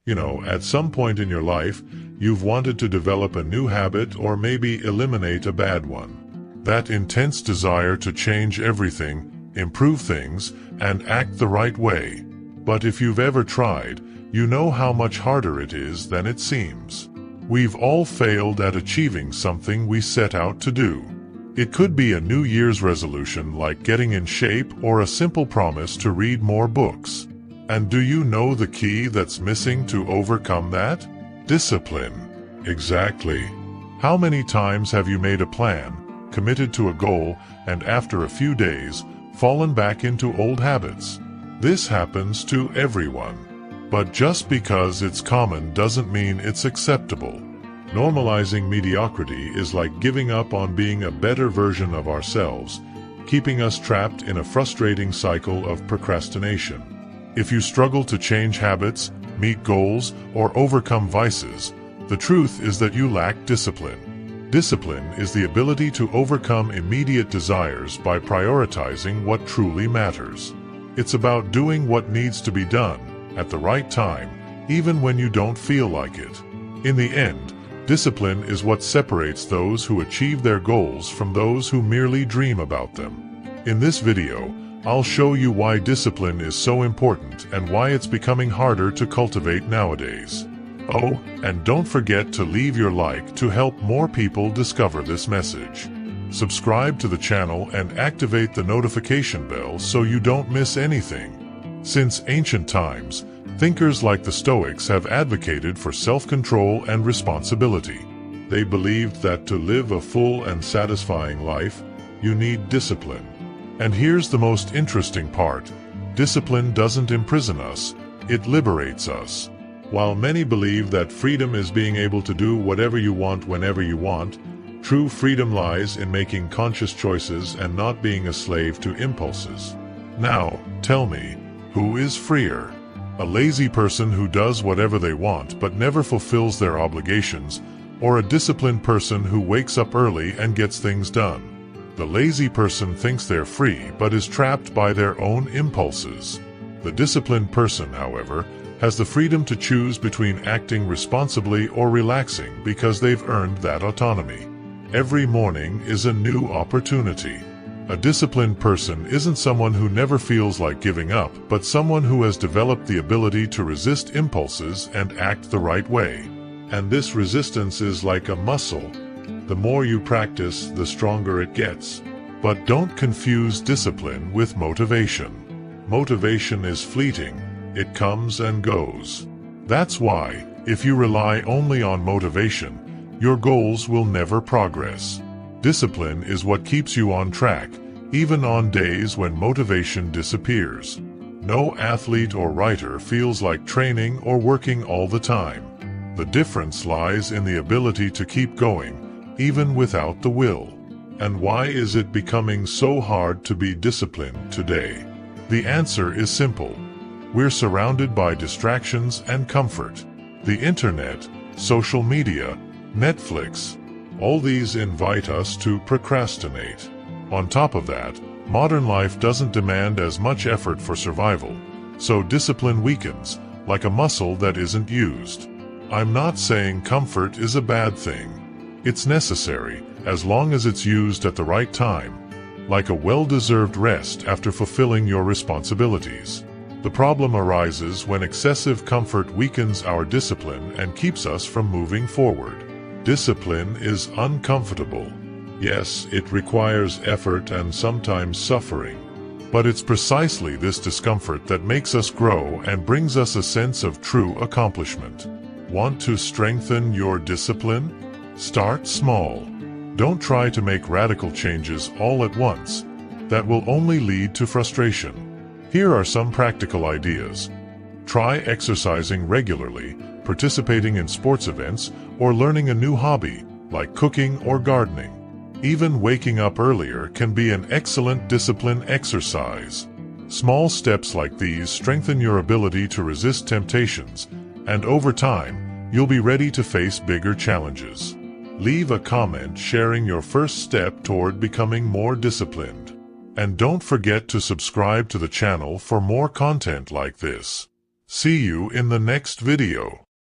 At some point in your life, you've wanted to develop a new habit or maybe eliminate a bad one. That intense desire to change everything, improve things, and act the right way. But if you've ever tried, you know how much harder it is than it seems. We've all failed at achieving something we set out to do. It could be a New Year's resolution like getting in shape or a simple promise to read more books. And do you know the key that's missing to overcome that? Discipline. Exactly. How many times have you made a plan, committed to a goal, and after a few days, fallen back into old habits? This happens to everyone. But just because it's common doesn't mean it's acceptable. Normalizing mediocrity is like giving up on being a better version of ourselves, keeping us trapped in a frustrating cycle of procrastination. If you struggle to change habits, meet goals, or overcome vices, the truth is that you lack discipline. Discipline is the ability to overcome immediate desires by prioritizing what truly matters. It's about doing what needs to be done, at the right time, even when you don't feel like it. In the end, discipline is what separates those who achieve their goals from those who merely dream about them. In this video, I'll show you why discipline is so important and why it's becoming harder to cultivate nowadays. Oh, and don't forget to leave your like to help more people discover this message. Subscribe to the channel and activate the notification bell so you don't miss anything. Since ancient times, thinkers like the Stoics have advocated for self-control and responsibility. They believed that to live a full and satisfying life, you need discipline. And here's the most interesting part. Discipline doesn't imprison us, it liberates us. While many believe that freedom is being able to do whatever you want whenever you want, true freedom lies in making conscious choices and not being a slave to impulses. Now, tell me, who is freer? A lazy person who does whatever they want but never fulfills their obligations, or a disciplined person who wakes up early and gets things done? The lazy person thinks they're free but is trapped by their own impulses. The disciplined person, however, has the freedom to choose between acting responsibly or relaxing because they've earned that autonomy. Every morning is a new opportunity. A disciplined person isn't someone who never feels like giving up, but someone who has developed the ability to resist impulses and act the right way. And this resistance is like a muscle. The more you practice, the stronger it gets. But don't confuse discipline with motivation. Motivation is fleeting. It comes and goes. That's why, if you rely only on motivation, your goals will never progress. Discipline is what keeps you on track, even on days when motivation disappears. No athlete or writer feels like training or working all the time. The difference lies in the ability to keep going, even without the will. And why is it becoming so hard to be disciplined today? The answer is simple. We're surrounded by distractions and comfort. The internet, social media, Netflix, all these invite us to procrastinate. On top of that, modern life doesn't demand as much effort for survival, so discipline weakens, like a muscle that isn't used. I'm not saying comfort is a bad thing. It's necessary, as long as it's used at the right time, like a well-deserved rest after fulfilling your responsibilities. The problem arises when excessive comfort weakens our discipline and keeps us from moving forward. Discipline is uncomfortable. Yes, it requires effort and sometimes suffering. But it's precisely this discomfort that makes us grow and brings us a sense of true accomplishment. Want to strengthen your discipline? Start small. Don't try to make radical changes all at once. That will only lead to frustration. Here are some practical ideas. Try exercising regularly, participating in sports events, or learning a new hobby, like cooking or gardening. Even waking up earlier can be an excellent discipline exercise. Small steps like these strengthen your ability to resist temptations, and over time, you'll be ready to face bigger challenges. Leave a comment sharing your first step toward becoming more disciplined. And don't forget to subscribe to the channel for more content like this. See you in the next video.